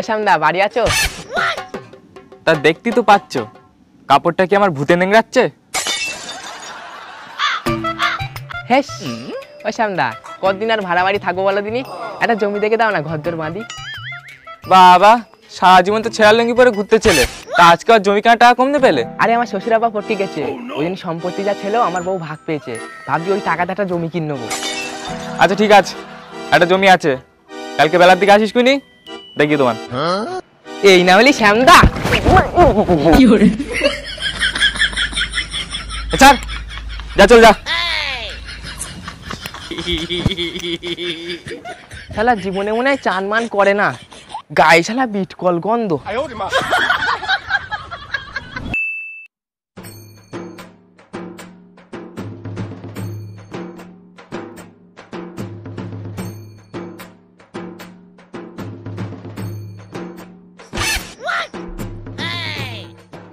ও শ্যামদা বাড়ি আছো? তা দেখতেই তো পাচ্ছ, কাপড়টা কি আমার ভূতে নেংড়াচ্ছে? হেস, ও শ্যামদা কতদিন আর ভাড়া বাড়ি থাকবো বলো দিনি? একটা জমি দেখে দাও না, ঘরদোর বাঁধি। বাবা, সারা জীবন তো ছেঁড়া লুঙ্গি পরে ঘুরতে ছেলে, তা আজকে আর জমি কেনার টাকা কমতে পেলে? আরে আমার শ্বশুর আব্বা পট্টি গেছে, ওই দিন সম্পত্তি যা ছিল আমার বউ ভাগ পেয়েছে, ভাবছি ওই টাকাটা একটা জমি কিনে নেবো। আচ্ছা ঠিক আছে, একটা জমি আছে, কালকে বেলার দিকে আসিস কুনি, দেখি তোমার। এই না বলি শ্যামদা, ছাড়, যা চল যা। শালা জীবনে মনে হয় চান মান করে না, গায়ে শালা বিটকল গন্ধ।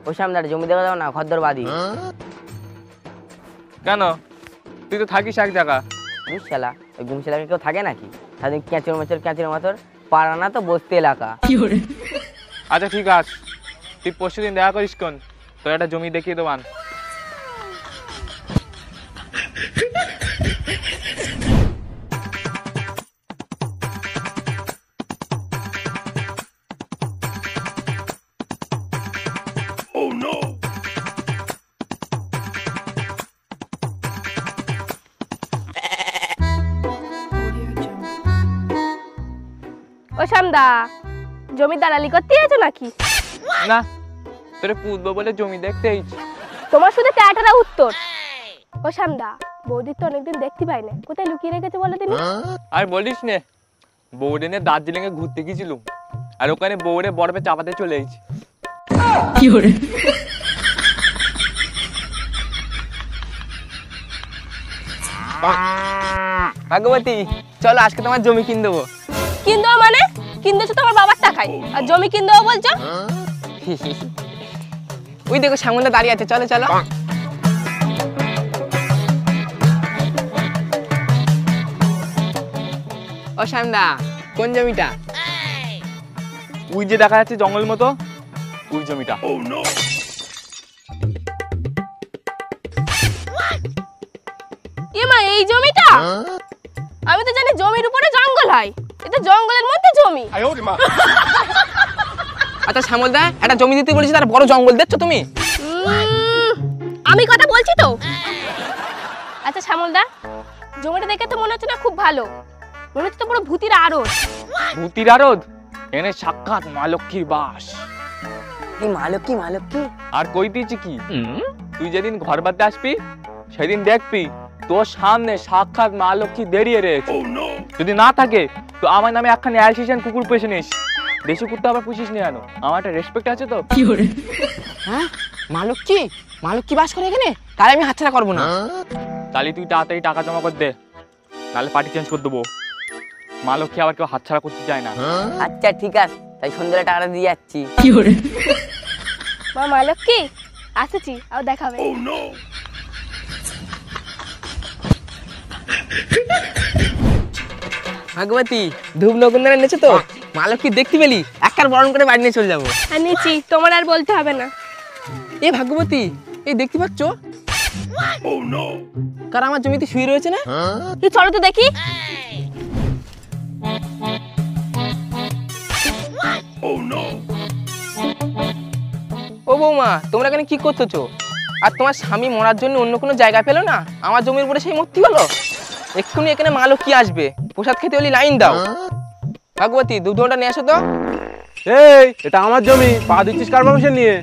ও সামনে জমি দেখা দাও না, ঘরদোর বাদি। কেন, তুই তো থাকিস এক জায়গা। শালা ওই গুমশালাকে কেউ থাকে নাকি? সারাদিন ক্যাঁচের মাথর পাড়া না তো বসতে এলাকা। আচ্ছা ঠিক আছে, তুই পরশু দিন দেখা করিস কোন, তোর একটা জমি দেখিয়ে দেবান। ও শ্যামদা, জমি দালালি করতে এসেছো নাকি? না, তোরে পুতবো বলে জমি দেখতে এইছি। তোমার শুধু ট্যাটারা উত্তর। ও শ্যামদা, বৌদির তো অনেকদিন দেখতে পাই না, কোথায় লুকিয়ে রেখেছে বলো তুমি? আর বলিস নে, বৌরে নিয়ে দার্জিলিং এ ঘুরতে গেছিলাম, আর ওখানে বৌরে বরফে চাপাতে চলে এসেছি। ভাগ্যবতী চলো আজকে তোমার জমি কিনে দেবো। কিন দেবো মানে? কিন দিয়েছো তোমার বাবার টাকায়, আর জমি কিন দেবো বলছো? ওই দেখো সামনে দাঁড়িয়ে আছে, চলো চলো। ও শ্যামদা, কোন জমিটা? ওই যে দেখা যাচ্ছে জঙ্গল মতো, ওই জমিটা। এমা, এই জমিটা? আমি তো জানি জমির উপরে জঙ্গল হয়, এটা জঙ্গলের মধ্যে জমি। আচ্ছা শ্যামলদা, একটা জমি দিতে বলেছি, তার বড় জঙ্গল দেখছো তুমি? আমি কথা বলছি তো। আচ্ছা শ্যামলদা, জমিটা দেখে তো মনে হচ্ছে না খুব ভালো, মনে হচ্ছে তো পুরো ভূতির আড়ত। ভূতির আরদ? এনে সাক্ষাৎ মা লক্ষ্মীর বাস। এই মালকি আর কই দিয়েছি কি, তুই যেদিন ঘর বাঁধতে আসবি সেদিন দেখবি তোর সামনে সাক্ষাৎ মা লক্ষ্মী দাঁড়িয়ে রয়েছে। যদি না থাকে তো আমার নামে একখানে অ্যালসিশিয়ান কুকুর পুষে নিস। দেশি কুকুরটা আবার পুষিস নি কেন? আমার একটা রেসপেক্ট আছে তো। হ্যাঁ, মালক্ষী বাস করে এখানে, তাহলে আমি হাতছাড়া করবো না। তাহলে তুই তাড়াতাড়ি টাকা জমা করে দে, নাহলে পার্টি চেঞ্জ করে দেবো। মা লক্ষ্মী আবার কেউ হাতছাড়া করতে চায় না। আচ্ছা ঠিক আছে, তাই সন্ধ্যাবেলা টাকাটা দিয়ে যাচ্ছি। মা মালক্ষী আসেছি, আর দেখাবে। ভাগ্যবতী, ধূপ নকুন্দন এনেছো তো? মালক্ষী দেখতে পেলি, একবার বরণ করে বাড়ি নিয়ে চলে যাবো। আর নিচ্ছি, তোমার আর বলতে হবে না। এ ভাগ্যবতী, এই দেখতে পাচ্ছ কার আমার জমিতে শুয়ে রয়েছে না? তুই চলো তো দেখি। ও বৌমা, তোমরা এখানে কি করতেছো? আর তোমার স্বামী মরার জন্য অন্য কোনো জায়গা পেলো না, আমার জমির উপরে সেই মূর্তি হলো? এক্ষুনি এখানে মালক্ষী আসবে, প্রসাদ খেতে হলে লাইন দাও। ভাগ্যবতী, দুধটা নিয়ে আসো তো। এই, এটা আমার জমি, পা দিচ্ছিস কার পারমিশন নিয়ে?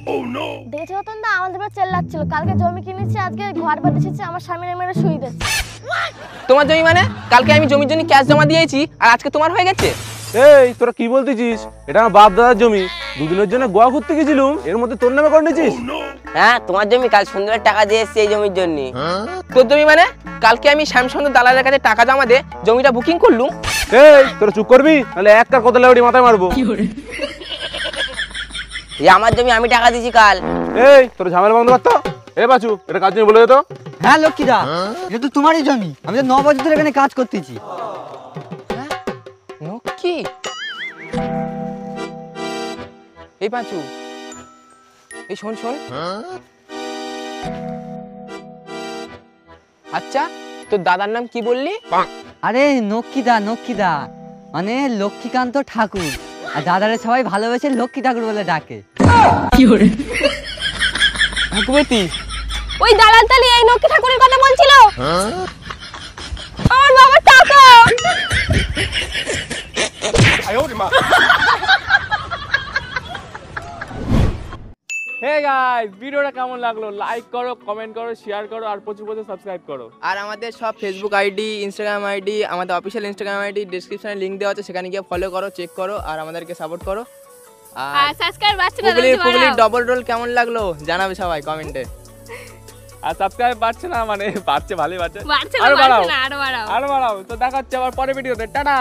দেখেছো তো না, আমাদের উপর চেল্লাচ্ছিল, কালকে জমি কিনেছি, আজকে ঘর বাঁধিয়েছে, আমার স্বামীর মেরে শুয়ে দিচ্ছে। তোমার জমি মানে? কালকে আমি জমির জন্য ক্যাশ জমা দিয়েছি, আর আজকে তোমার হয়ে গেছে? এই, তোরা কি বলতেছিস? এটা আমার বাপ দাদার জমি, দুদিনের জন্য গোয়া ঘুরতে গেছিলুম, এর মধ্যে তোর নামে করে নিয়েছিস? হ্যাঁ, তোমার জমি, কাল সন্ধ্যাবেলা টাকা দিয়ে এসছি এই জমির জন্য। তোর জমি মানে? কালকে আমি শ্যামসুন্দর দালালের কাছে টাকা জমা দিয়ে জমিটা বুকিং করলুম। এই, তোরা চুপ করবি, নাহলে এক কার কথা লেউড়ি মাথায় মারবো। এই আমার জমি, আমি টাকা দিয়েছি কাল। এই, তোর ঝামেলা বন্ধ করতো। এ বাচু, এটা কাজ জমি বলে যেত। হ্যাঁ লক্ষ্মীদা, এটা তো তোমারই জমি, আমি তো 9 বছর ধরে এখানে কাজ করতেছি। লক্ষ্মী, এই পাঁচু, এই শোন শোন। আচ্ছা, তোর দাদার নাম কি বললি? আরে নক্ষিদা মানে লক্ষ্মীকান্ত ঠাকুর, আর দাদারে সবাই ভালোবেসে লক্ষ্মী ঠাকুর বলে ডাকে। ঠাকুরতি, ওই দালাল তালি এই নক্ষী ঠাকুরের কথা বলছিল। আমার বাবার টাকা। হে গাইস, ভিডিওটা কেমন লাগলো? লাইক করো, কমেন্ট করো, শেয়ার করো আর প্রচুর প্রচুর সাবস্ক্রাইব করো। আর আমাদের সব ফেসবুক আইডি, ইনস্টাগ্রাম আইডি, আমাদের অফিসিয়াল ইনস্টাগ্রাম আইডি ডেসক্রিপশনে লিংক দেওয়া আছে, সেখানে গিয়ে ফলো করো, চেক করো আর আমাদেরকে সাপোর্ট করো। আর আর সাবস্ক্রাইব বাড়ছে না, পুগলির ডবল রোল কেমন লাগলো জানাবে সবাই কমেন্টে। আর সাবস্ক্রাইব বাড়ছে না, মানে বাড়ছে, ভালোই বাড়ছে। বাড়ছে না, আরো বাড়াও, আরো বাড়াও। আরো বাড়াও। তো দেখা হচ্ছে আবার পরের ভিডিওতে। টাটা।